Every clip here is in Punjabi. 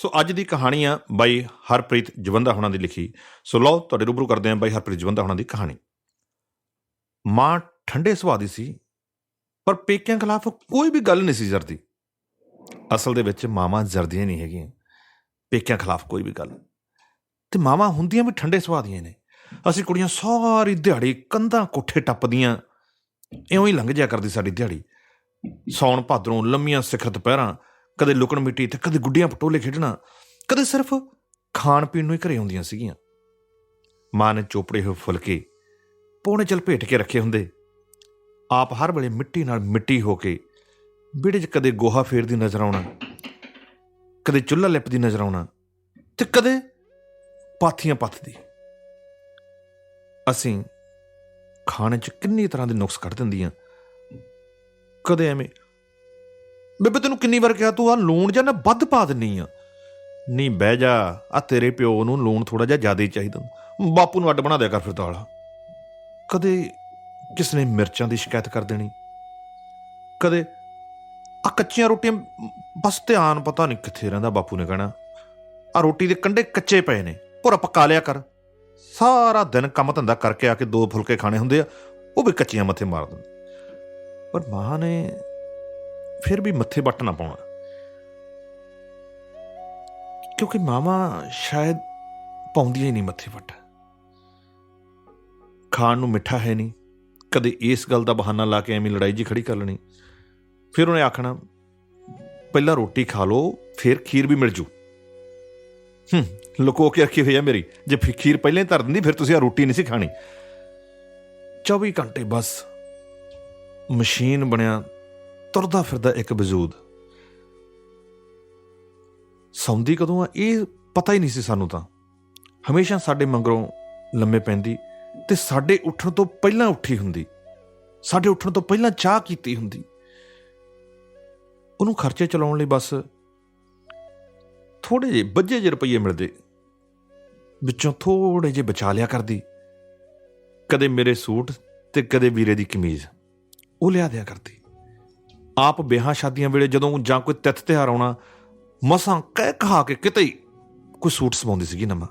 ਸੋ ਅੱਜ ਦੀ ਕਹਾਣੀ ਆ ਬਾਈ ਹਰਪ੍ਰੀਤ ਜਵੰਦਾ ਹੋਣਾ ਦੀ ਲਿਖੀ। ਸੋ ਲਓ ਤੁਹਾਡੇ ਰੂਬਰੂ ਕਰਦੇ ਹਾਂ ਬਾਈ ਹਰਪ੍ਰੀਤ ਜਵੰਦਾ ਹੋਣਾ ਦੀ ਕਹਾਣੀ। ਮਾਂ ਠੰਡੇ ਸੁਭਾਅ ਦੀ ਸੀ, ਪਰ ਪੇਕਿਆਂ ਖਿਲਾਫ ਕੋਈ ਵੀ ਗੱਲ ਨਹੀਂ ਸੀ ਜਰਦੀ। ਅਸਲ ਦੇ ਵਿੱਚ ਮਾਵਾਂ ਜਰਦੀਆਂ ਨਹੀਂ ਹੈਗੀਆਂ ਪੇਕਿਆਂ ਖਿਲਾਫ ਕੋਈ ਵੀ ਗੱਲ, ਤੇ ਮਾਵਾਂ ਹੁੰਦੀਆਂ ਵੀ ਠੰਡੇ ਸੁਭਾਅ ਦੀਆਂ ਨੇ। ਅਸੀਂ ਕੁੜੀਆਂ ਸਾਰੀ ਦਿਹਾੜੀ ਕੰਧਾਂ ਕੋਠੇ ਟੱਪਦੀਆਂ, ਇਉਂ ਹੀ ਲੰਘ ਜਾਇਆ ਕਰਦੀ ਸਾਡੀ ਦਿਹਾੜੀ। ਸਾਉਣ ਭਾਦਰੋਂ ਲੰਮੀਆਂ ਸਿਖਰ ਦੁਪਹਿਰਾਂ, ਕਦੇ ਲੁਕਣ ਮਿੱਟੀ ਤੇ ਕਦੇ ਗੁੱਡੀਆਂ ਪਟੋਲੇ ਖੇਡਣਾ, ਕਦੇ ਸਿਰਫ ਖਾਣ ਪੀਣ ਨੂੰ ਹੀ ਘਰੇ ਆਉਂਦੀਆਂ ਸੀਗੀਆਂ। ਮਾਂ ਨੇ ਚੋਪੜੇ ਹੋਏ ਫੁਲਕੇ ਪੌਣੇ ਚਲ ਭੇਟ ਕੇ ਰੱਖੇ ਹੁੰਦੇ। ਆਪ ਹਰ ਵੇਲੇ ਮਿੱਟੀ ਨਾਲ ਮਿੱਟੀ ਹੋ ਕੇ ਵਿਹੜੇ 'ਚ ਕਦੇ ਗੋਹਾ ਫੇਰਦੀ ਨਜ਼ਰ ਆਉਣਾ, ਕਦੇ ਚੁੱਲ੍ਹਾ ਲਿਪਦੀ ਨਜ਼ਰ ਆਉਣਾ, ਤੇ ਕਦੇ ਪਾਥੀਆਂ ਪੱਥਦੀ। ਅਸੀਂ ਖਾਣੇ 'ਚ ਕਿੰਨੀ ਤਰ੍ਹਾਂ ਦੇ ਨੁਕਸ ਕੱਢ ਦਿੰਦੀਆਂ। ਕਦੇ ਐਵੇਂ, ਬੇਬੇ ਤੈਨੂੰ ਕਿੰਨੀ ਵਾਰ ਕਿਹਾ ਤੂੰ ਆਹ ਲੂਣ ਜਾਂ ਨਾ ਵੱਧ ਪਾ ਦਿੰਨੀ ਆ। ਨਹੀਂ ਬਹਿ ਜਾ, ਆ ਤੇਰੇ ਪਿਓ ਨੂੰ ਲੂਣ ਥੋੜ੍ਹਾ ਜਿਹਾ ਜ਼ਿਆਦਾ ਹੀ ਚਾਹੀਦਾ, ਬਾਪੂ ਨੂੰ ਅੱਡ ਬਣਾ ਦਿਆ ਕਰ ਫਿਰ ਦਾਲ। ਕਦੇ ਕਿਸ ਨੇ ਮਿਰਚਾਂ ਦੀ ਸ਼ਿਕਾਇਤ ਕਰ ਦੇਣੀ, ਕਦੇ ਆ ਕੱਚੀਆਂ ਰੋਟੀਆਂ, ਬਸ ਧਿਆਨ ਪਤਾ ਨਹੀਂ ਕਿੱਥੇ ਰਹਿੰਦਾ। ਬਾਪੂ ਨੇ ਕਹਿਣਾ ਆ ਰੋਟੀ ਦੇ ਕੰਢੇ ਕੱਚੇ ਪਏ ਨੇ, ਭੁਰਾ ਪਕਾ ਲਿਆ ਕਰ। ਸਾਰਾ ਦਿਨ ਕੰਮ ਧੰਦਾ ਕਰਕੇ ਆ ਕੇ 2 ਫੁਲਕੇ ਖਾਣੇ ਹੁੰਦੇ ਆ, ਉਹ ਵੀ ਕੱਚੀਆਂ ਮੱਥੇ ਮਾਰ ਦਿੰਦੇ। ਪਰ ਮਾਂ ਨੇ ਫਿਰ ਵੀ ਮੱਥੇ ਵੱਟ ਨਾ ਪਾਉਣਾ, ਕਿਉਂਕਿ ਮਾਵਾਂ ਸ਼ਾਇਦ ਪਾਉਂਦੀਆਂ ਹੀ ਨਹੀਂ ਮੱਥੇ ਵੱਟ। ਖਾਣ ਨੂੰ ਮਿੱਠਾ ਹੈ ਨਹੀਂ, ਕਦੇ ਇਸ ਗੱਲ ਦਾ ਬਹਾਨਾ ਲਾ ਕੇ ਐਵੇਂ ਲੜਾਈ ਜੀ ਖੜੀ ਕਰ ਲੈਣੀ। ਫਿਰ ਉਹਨੇ ਆਖਣਾ ਪਹਿਲਾਂ ਰੋਟੀ ਖਾ ਲਓ ਫਿਰ ਖੀਰ ਵੀ ਮਿਲ ਜੂ। ਲੁਕੋ ਕੇ ਰੱਖੀ ਹੋਈ ਆ ਮੇਰੀ, ਜੇ ਖੀਰ ਪਹਿਲਾਂ ਹੀ ਧਰ ਦਿੰਦੀ ਫਿਰ ਤੁਸੀਂ ਆ ਰੋਟੀ ਨਹੀਂ ਸੀ ਖਾਣੀ। 24 ਘੰਟੇ ਬਸ ਮਸ਼ੀਨ ਬਣਿਆ ਤੁਰਦਾ ਫਿਰਦਾ ਇੱਕ ਵਜੂਦ। ਸੌਂਦੀ ਕਦੋਂ ਆ ਇਹ ਪਤਾ ਹੀ ਨਹੀਂ ਸੀ ਸਾਨੂੰ। ਤਾਂ ਹਮੇਸ਼ਾ ਸਾਡੇ ਮਗਰੋਂ ਲੰਮੇ ਪੈਂਦੀ ਤੇ ਸਾਡੇ ਉੱਠਣ ਤੋਂ ਪਹਿਲਾਂ ਉੱਠੀ ਹੁੰਦੀ, ਸਾਡੇ ਉੱਠਣ ਤੋਂ ਪਹਿਲਾਂ ਚਾਹ ਕੀਤੀ ਹੁੰਦੀ। ਉਹਨੂੰ ਖਰਚੇ ਚਲਾਉਣ ਲਈ ਬਸ ਥੋੜ੍ਹੇ ਜਿਹੇ ਬੱਝੇ ਜਿਹੇ ਰੁਪਈਏ ਮਿਲਦੇ, ਵਿੱਚੋਂ ਥੋੜ੍ਹੇ ਜਿਹੇ ਬਚਾ ਲਿਆ ਕਰਦੀ। ਕਦੇ ਮੇਰੇ ਸੂਟ ਤੇ ਕਦੇ ਵੀਰੇ ਦੀ ਕਮੀਜ਼ ਉਹ ਲਿਆ ਦਿਆ ਕਰਦੀ। ਆਪ ਵਿਆਹਾਂ ਸ਼ਾਦੀਆਂ ਵੇਲੇ ਜਦੋਂ ਜਾਂ ਕੋਈ ਤਿੱਥ ਤਿਉਹਾਰ ਆਉਣਾ, ਮਸਾਂ ਕਹਿ ਕਹਾ ਕੇ ਕਿਤੇ ਹੀ ਕੋਈ ਸੂਟ ਸਵਾਉਂਦੀ ਸੀਗੀ ਨਵਾਂ।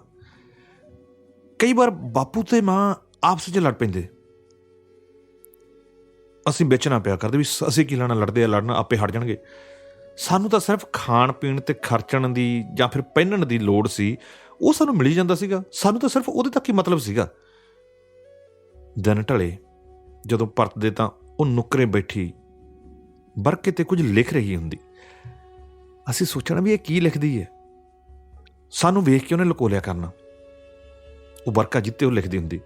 ਕਈ ਵਾਰ ਬਾਪੂ ਤੇ ਮਾਂ ਆਪਸ 'ਚ ਲੜ ਪੈਂਦੇ, ਅਸੀਂ ਵਿੱਚ ਨਾ ਪਿਆ ਕਰਦੇ ਵੀ ਅਸੀਂ ਕੀ ਲੈਣਾ, ਲੜਦੇ ਆ ਲੜਨਾ, ਆਪੇ ਹਟ ਜਾਣਗੇ। ਸਾਨੂੰ ਤਾਂ ਸਿਰਫ ਖਾਣ ਪੀਣ ਤੇ ਖਰਚਣ ਦੀ ਜਾਂ ਫਿਰ ਪਹਿਨਣ ਦੀ ਲੋੜ ਸੀ, ਉਹ ਸਾਨੂੰ ਮਿਲੀ ਜਾਂਦਾ ਸੀਗਾ। ਸਾਨੂੰ ਤਾਂ ਸਿਰਫ ਉਹਦੇ ਤੱਕ ਹੀ ਮਤਲਬ ਸੀਗਾ। ਦਿਨ ਢਲੇ ਜਦੋਂ ਪਰਤਦੇ ਤਾਂ ਉਹ ਨੁੱਕਰੇ ਬੈਠੀ ਵਰਕੇ ਤੇ ਕੁਝ ਲਿਖ ਰਹੀ ਹੁੰਦੀ। ਅਸੀਂ ਸੋਚਣਾ ਵੀ ਇਹ ਕੀ ਲਿਖਦੀ ਹੈ। ਸਾਨੂੰ ਵੇਖ ਕੇ ਉਹਨੇ ਲੁਕੋ ਲਿਆ ਕਰਨਾ। ਉਹ ਵਰਕਾ ਜਿੱਤੇ ਉਹ ਲਿਖਦੀ ਹੁੰਦੀ,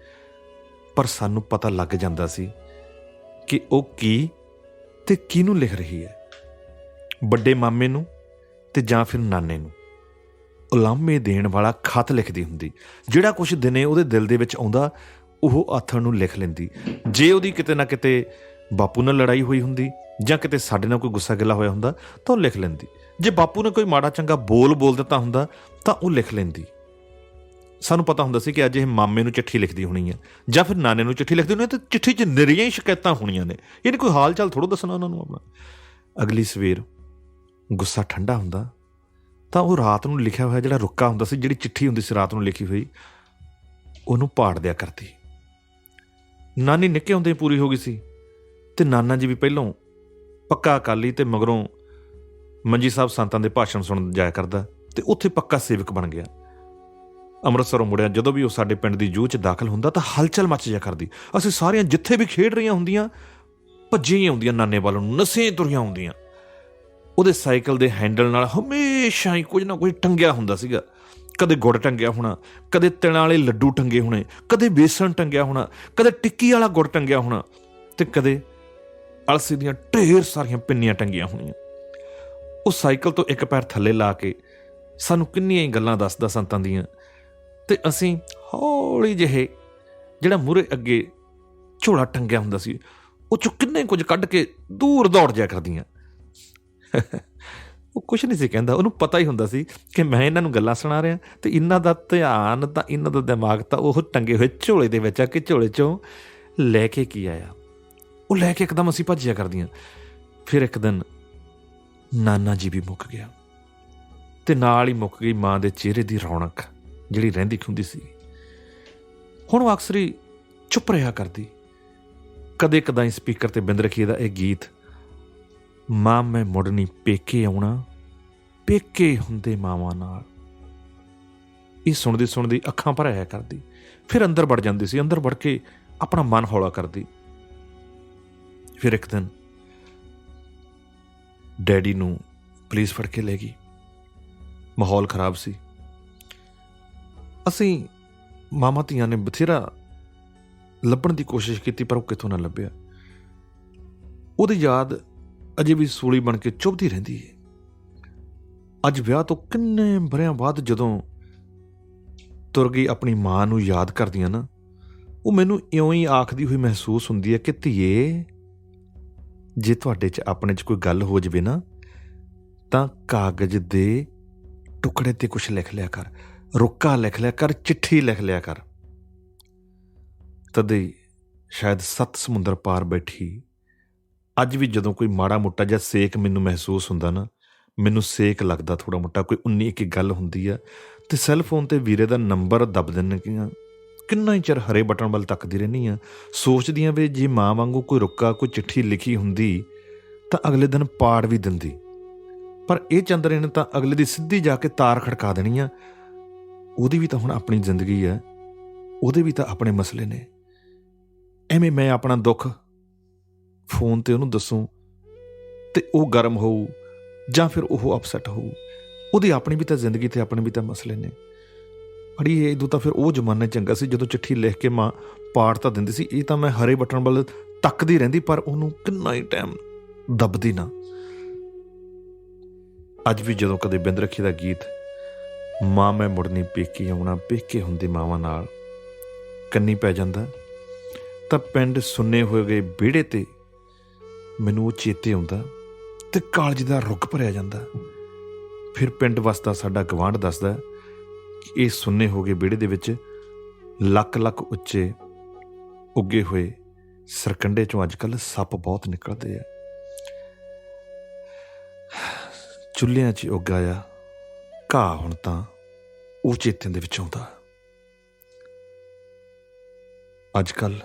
ਪਰ ਸਾਨੂੰ ਪਤਾ ਲੱਗ ਜਾਂਦਾ ਸੀ ਕਿ ਉਹ ਕੀ ਤੇ ਕਿਹਨੂੰ ਲਿਖ ਰਹੀ ਹੈ। ਵੱਡੇ ਮਾਮੇ ਨੂੰ ਤੇ ਜਾਂ ਫਿਰ ਨਾਨੇ ਨੂੰ ਉਲਾਮੇ ਦੇਣ ਵਾਲਾ ਖਤ ਲਿਖਦੀ ਹੁੰਦੀ। ਜਿਹੜਾ ਕੁਛ ਦਿਨੇ ਉਹਦੇ ਦਿਲ ਦੇ ਵਿੱਚ ਆਉਂਦਾ ਉਹ ਆਥਣ ਨੂੰ ਲਿਖ ਲੈਂਦੀ। ਜੇ ਉਹਦੀ ਕਿਤੇ ਨਾ ਕਿਤੇ ਬਾਪੂ ਨਾਲ ਲੜਾਈ ਹੋਈ ਹੁੰਦੀ ਜਾਂ ਕਿਤੇ ਸਾਡੇ ਨਾਲ ਕੋਈ ਗੁੱਸਾ ਗਿਲਾ ਹੋਇਆ ਹੁੰਦਾ ਤਾਂ ਉਹ ਲਿਖ ਲੈਂਦੀ। ਜੇ ਬਾਪੂ ਨੇ ਕੋਈ ਮਾੜਾ ਚੰਗਾ ਬੋਲ ਦਿੱਤਾ ਹੁੰਦਾ ਤਾਂ ਉਹ ਲਿਖ ਲੈਂਦੀ। ਸਾਨੂੰ ਪਤਾ ਹੁੰਦਾ ਸੀ ਕਿ ਅੱਜ ਇਹ ਮਾਮੇ ਨੂੰ ਚਿੱਠੀ ਲਿਖਦੀ ਹੋਣੀ ਹੈ ਜਾਂ ਫਿਰ ਨਾਨੇ ਨੂੰ ਚਿੱਠੀ ਲਿਖਦੀ ਹੋਣੀ ਹੈ, ਤੇ ਚਿੱਠੀ 'ਚ ਨਿਰੀਆਂ ਹੀ ਸ਼ਿਕਾਇਤਾਂ ਹੋਣੀਆਂ ਨੇ। ਯਾਨੀ ਕੋਈ ਹਾਲ ਚਾਲ ਥੋੜ੍ਹਾ ਦੱਸਣਾ ਉਹਨਾਂ ਨੂੰ ਆਪਣਾ। ਅਗਲੀ ਸਵੇਰ ਗੁੱਸਾ ਠੰਡਾ ਹੁੰਦਾ ਤਾਂ ਉਹ ਰਾਤ ਨੂੰ ਲਿਖਿਆ ਹੋਇਆ ਜਿਹੜਾ ਰੁੱਕਾ ਹੁੰਦਾ ਸੀ, ਜਿਹੜੀ ਚਿੱਠੀ ਹੁੰਦੀ ਸੀ ਰਾਤ ਨੂੰ ਲਿਖੀ ਹੋਈ, ਉਹਨੂੰ ਪਾੜ ਦਿਆ ਕਰਦੀ। ਨਾਨੀ ਨਿੱਕੇ ਹੁੰਦੇ ਪੂਰੀ ਹੋ ਗਈ ਸੀ ਤੇ ਨਾਨਾ ਜੀ ਵੀ ਪਹਿਲੋਂ ਪੱਕਾ ਅਕਾਲੀ ਤੇ ਮਗਰੋਂ ਮੰਜੀ ਸਾਹਿਬ ਸੰਤਾਂ ਦੇ ਭਾਸ਼ਣ ਸੁਣਨ ਜਾਇਆ ਕਰਦਾ ਤੇ ਉੱਥੇ ਪੱਕਾ ਸੇਵਕ ਬਣ ਗਿਆ। ਅੰਮ੍ਰਿਤਸਰੋਂ ਮੁੜਿਆ ਜਦੋਂ ਵੀ ਉਹ ਸਾਡੇ ਪਿੰਡ ਦੀ ਜੂਹ 'ਚ ਦਾਖਲ ਹੁੰਦਾ ਤਾਂ ਹਲਚਲ ਮੱਚ ਜਾ ਕਰਦੀ। ਅਸੀਂ ਸਾਰੀਆਂ ਜਿੱਥੇ ਵੀ ਖੇਡ ਰਹੀਆਂ ਹੁੰਦੀਆਂ ਭੱਜੀਆਂ ਹੀ ਆਉਂਦੀਆਂ ਨਾਨੇ ਵੱਲ ਨੂੰ, ਨਸੇ ਤੁਰੀਆਂ ਹੁੰਦੀਆਂ। ਉਹਦੇ ਸਾਈਕਲ ਦੇ ਹੈਂਡਲ ਨਾਲ ਹਮੇਸ਼ਾ ਹੀ ਕੁਝ ਨਾ ਕੁਝ ਟੰਗਿਆ ਹੁੰਦਾ ਸੀਗਾ। ਕਦੇ ਗੁੜ ਟੰਗਿਆ ਹੋਣਾ, ਕਦੇ ਤਿਲਾਂ ਵਾਲੇ ਲੱਡੂ ਟੰਗੇ ਹੋਣੇ, ਕਦੇ ਬੇਸਣ ਟੰਗਿਆ ਹੋਣਾ, ਕਦੇ ਟਿੱਕੀ ਵਾਲਾ ਗੁੜ ਟੰਗਿਆ ਹੋਣਾ, ਤੇ ਕਦੇ ਅਲਸੀ ਦੀਆਂ ਢੇਰ ਸਾਰੀਆਂ ਪਿੰਨੀਆਂ ਟੰਗੀਆਂ ਹੋਣੀਆਂ। ਉਹ ਸਾਈਕਲ ਤੋਂ ਇੱਕ ਪੈਰ ਥੱਲੇ ਲਾ ਕੇ ਸਾਨੂੰ ਕਿੰਨੀਆਂ ਹੀ ਗੱਲਾਂ ਦੱਸਦਾ ਸੰਤਾਂ ਦੀਆਂ, ਤੇ ਅਸੀਂ ਹੌਲੀ ਜਿਹੇ ਜਿਹੜਾ ਮੂਹਰੇ ਅੱਗੇ ਝੋਲਾ ਟੰਗਿਆ ਹੁੰਦਾ ਸੀ ਉਹ 'ਚੋਂ ਕਿੰਨੇ ਕੁਝ ਕੱਢ ਕੇ ਦੂਰ ਦੌੜ ਜਾਇਆ ਕਰਦੀਆਂ। ਉਹ ਕੁਛ ਨਹੀਂ ਸੀ ਕਹਿੰਦਾ, ਉਹਨੂੰ ਪਤਾ ਹੀ ਹੁੰਦਾ ਸੀ ਕਿ ਮੈਂ ਇਹਨਾਂ ਨੂੰ ਗੱਲਾਂ ਸੁਣਾ ਰਿਹਾ ਤੇ ਇਹਨਾਂ ਦਾ ਧਿਆਨ ਤਾਂ, ਇਹਨਾਂ ਦਾ ਦਿਮਾਗ ਤਾਂ ਉਹ ਟੰਗੇ ਹੋਏ ਝੋਲੇ ਦੇ ਵਿੱਚ ਆ ਕਿ ਝੋਲੇ 'ਚੋਂ ਲੈ ਕੇ ਕੀ ਆਇਆ। ਉਹ ਲੈ ਕੇ ਇੱਕਦਮ ਅਸੀਂ ਭੱਜਿਆ ਕਰਦੀਆਂ। ਫਿਰ ਇੱਕ ਦਿਨ ਨਾਨਾ ਜੀ ਵੀ ਮੁੱਕ ਗਿਆ। ਤੇ ਨਾਲ ਹੀ ਮੁੱਕ ਗਈ ਮਾਂ ਦੇ ਚਿਹਰੇ ਦੀ ਰੌਣਕ ਜਿਹੜੀ ਰਹਿੰਦੀ ਖੁੰਦੀ ਸੀ। ਹੁਣ ਉਹ ਅਕਸਰ ਹੀ ਚੁੱਪ ਰਿਹਾ ਕਰਦੀ। ਕਦੇ ਕਦਾਈ ਸਪੀਕਰ ਤੇ ਬਿੰਦ ਰਖੀਏ ਦਾ ਇਹ ਗੀਤ, ਮਾਂ ਮੈਂ ਮੁੜਨੀ ਪੇਕੇ ਆਉਣਾ, ਪੇਕੇ ਹੁੰਦੇ ਮਾਵਾਂ ਨਾਲ, ਇਹ ਸੁਣਦੀ ਸੁਣਦੀ ਅੱਖਾਂ ਭਰਿਆ ਕਰਦੀ। ਫਿਰ ਅੰਦਰ ਵੜ ਜਾਂਦੀ ਸੀ। ਅੰਦਰ ਵੜ ਕੇ ਆਪਣਾ ਮਨ ਹੌਲਾ ਕਰਦੀ। ਫਿਰ ਇੱਕ ਦਿਨ ਡੈਡੀ ਨੂੰ ਪੁਲਿਸ ਫੜ ਕੇ ਲੈ ਗਈ। ਮਾਹੌਲ ਖਰਾਬ ਸੀ। ਅਸੀਂ ਮਾਮਾ ਧੀਆਂ ਨੇ ਬਥੇਰਾ ਲੱਭਣ ਦੀ ਕੋਸ਼ਿਸ਼ ਕੀਤੀ, ਪਰ ਉਹ ਕਿੱਥੋਂ ਨਾ ਲੱਭਿਆ। ਉਹਦੀ ਯਾਦ ਅਜੇ ਵੀ ਸੂਲੀ ਬਣ ਕੇ ਚੁੱਭਦੀ ਰਹਿੰਦੀ ਹੈ। ਅੱਜ ਵਿਆਹ ਤੋਂ ਕਿੰਨੇ ਵਰ੍ਹਿਆਂ ਬਾਅਦ ਜਦੋਂ ਤੁਰ ਗਈ ਆਪਣੀ ਮਾਂ ਨੂੰ ਯਾਦ ਕਰਦੀਆਂ ਨਾ, ਉਹ ਮੈਨੂੰ ਇਉਂ ਹੀ ਆਖਦੀ ਹੋਈ ਮਹਿਸੂਸ ਹੁੰਦੀ ਹੈ ਕਿ ਧੀਏ, ਜੇ ਤੁਹਾਡੇ 'ਚ ਆਪਣੇ 'ਚ ਕੋਈ ਗੱਲ ਹੋ ਜਾਵੇ ਨਾ, ਤਾਂ ਕਾਗਜ਼ ਦੇ ਟੁਕੜੇ 'ਤੇ ਕੁਛ ਲਿਖ ਲਿਆ ਕਰ, ਰੁੱਕਾ ਲਿਖ ਲਿਆ ਕਰ, ਚਿੱਠੀ ਲਿਖ ਲਿਆ ਕਰ। ਤਦੇ ਸ਼ਾਇਦ 7 ਸਮੁੰਦਰ ਪਾਰ ਬੈਠੀ ਅੱਜ ਵੀ ਜਦੋਂ ਕੋਈ ਮਾੜਾ ਮੋਟਾ ਜਿਹਾ ਸੇਕ ਮੈਨੂੰ ਮਹਿਸੂਸ ਹੁੰਦਾ ਨਾ, ਮੈਨੂੰ ਸੇਕ ਲੱਗਦਾ ਥੋੜ੍ਹਾ ਮੋਟਾ, ਕੋਈ 19-21 ਗੱਲ ਹੁੰਦੀ ਆ, ਅਤੇ ਸੈੱਲ ਫੋਨ 'ਤੇ ਵੀਰੇ ਦਾ ਨੰਬਰ ਦੱਬ ਦਿੰਦੀਆਂ। ਕਿੰਨਾ ਹੀ ਚਿਰ ਹਰੇ ਬਟਨ ਵੱਲ ਤੱਕਦੀ ਰਹਿੰਦੀ ਹਾਂ, ਸੋਚਦੀ ਹਾਂ ਵੀ ਜੇ ਮਾਂ ਵਾਂਗੂ ਕੋਈ ਰੁੱਕਾ, ਕੋਈ ਚਿੱਠੀ ਲਿਖੀ ਹੁੰਦੀ ਤਾਂ ਅਗਲੇ ਦਿਨ ਪਾੜ ਵੀ ਦਿੰਦੀ। ਪਰ ਇਹ ਚੰਦਰੇ ਨੇ ਤਾਂ ਅਗਲੇ ਦੀ ਸਿੱਧੀ ਜਾ ਕੇ ਤਾਰ ਖੜਕਾ ਦੇਣੀ ਆ। ਉਹਦੀ ਵੀ ਤਾਂ ਹੁਣ ਆਪਣੀ ਜ਼ਿੰਦਗੀ ਹੈ, ਉਹਦੇ ਵੀ ਤਾਂ ਆਪਣੇ ਮਸਲੇ ਨੇ। ਐਵੇਂ ਮੈਂ ਆਪਣਾ ਦੁੱਖ ਫੋਨ 'ਤੇ ਉਹਨੂੰ ਦੱਸੂੰ ਅਤੇ ਉਹ ਗਰਮ ਹੋਊ ਜਾਂ ਫਿਰ ਉਹ ਅਪਸੈਟ ਹੋਊ। ਉਹਦੀ ਆਪਣੀ ਵੀ ਤਾਂ ਜ਼ਿੰਦਗੀ ਅਤੇ ਆਪਣੇ ਵੀ ਤਾਂ ਮਸਲੇ ਨੇ। ਅੜੀਏ, ਇਦੋਂ ਤਾਂ ਫਿਰ ਉਹ ਜ਼ਮਾਨਾ ਚੰਗਾ ਸੀ ਜਦੋਂ ਚਿੱਠੀ ਲਿਖ ਕੇ ਮਾਂ ਪਾੜ ਤਾਂ ਦਿੰਦੀ ਸੀ। ਇਹ ਤਾਂ ਮੈਂ ਹਰੇ ਬਟਨ ਵੱਲ ਤੱਕਦੀ ਰਹਿੰਦੀ, ਪਰ ਉਹਨੂੰ ਕਿੰਨਾ ਹੀ ਟਾਈਮ ਦੱਬਦੀ ਨਾ। ਅੱਜ ਵੀ ਜਦੋਂ ਕਦੇ ਬਿੰਦ ਰੱਖੀ ਦਾ ਗੀਤ, ਮਾਂ ਮੈਂ ਮੁੜਨੀ ਪੇਕੇ ਆਉਣਾ, ਪੇਕੇ ਹੁੰਦੇ ਮਾਵਾਂ ਨਾਲ, ਕੰਨੀ ਪੈ ਜਾਂਦਾ, ਤਾਂ ਪਿੰਡ ਸੁੰਨੇ ਹੋਏ ਗਏ ਵਿਹੜੇ 'ਤੇ ਮੈਨੂੰ ਉਹ ਚੇਤੇ ਆਉਂਦਾ ਅਤੇ ਕਾਲਜ ਦਾ ਰੁੱਗ ਭਰਿਆ ਜਾਂਦਾ। ਫਿਰ ਪਿੰਡ ਵਸਦਾ ਸਾਡਾ ਗਵਾਂਢ ਦੱਸਦਾ ਕਿ ਇਹ ਸੁੰਨੇ ਹੋ ਗਏ ਵਿਹੜੇ ਦੇ ਵਿੱਚ ਲੱਖ ਲੱਖ ਉੱਚੇ ਉੱਗੇ ਹੋਏ ਸਰਕੰਡੇ 'ਚੋਂ ਅੱਜ ਕੱਲ੍ਹ ਸੱਪ ਬਹੁਤ ਨਿਕਲਦੇ ਆ। ਚੁੱਲ੍ਹਿਆਂ 'ਚ ਉੱਗਾ ਆ ਘਾਹ ਹੁਣ ਤਾਂ ਉਹ ਚੇਤਿਆਂ ਦੇ ਵਿੱਚ ਆਉਂਦਾ। ਅੱਜ ਕੱਲ੍ਹ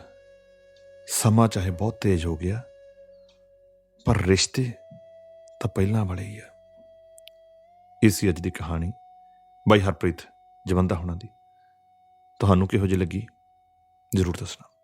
ਸਮਾਂ ਚਾਹੇ ਬਹੁਤ ਤੇਜ਼ ਹੋ ਗਿਆ, ਪਰ ਰਿਸ਼ਤੇ ਤਾਂ ਪਹਿਲਾਂ ਵਾਲੇ ਹੀ ਆ। ਇਹ ਸੀ ਅੱਜ ਦੀ ਕਹਾਣੀ ਬਾਈ ਹਰਪ੍ਰੀਤ ਜਵੰਦਾ ਹੋਣਾ ਦੀ। ਤੁਹਾਨੂੰ ਕਿਹੋ ਜਿਹੀ ਲੱਗੀ ਜ਼ਰੂਰ ਦੱਸਣਾ।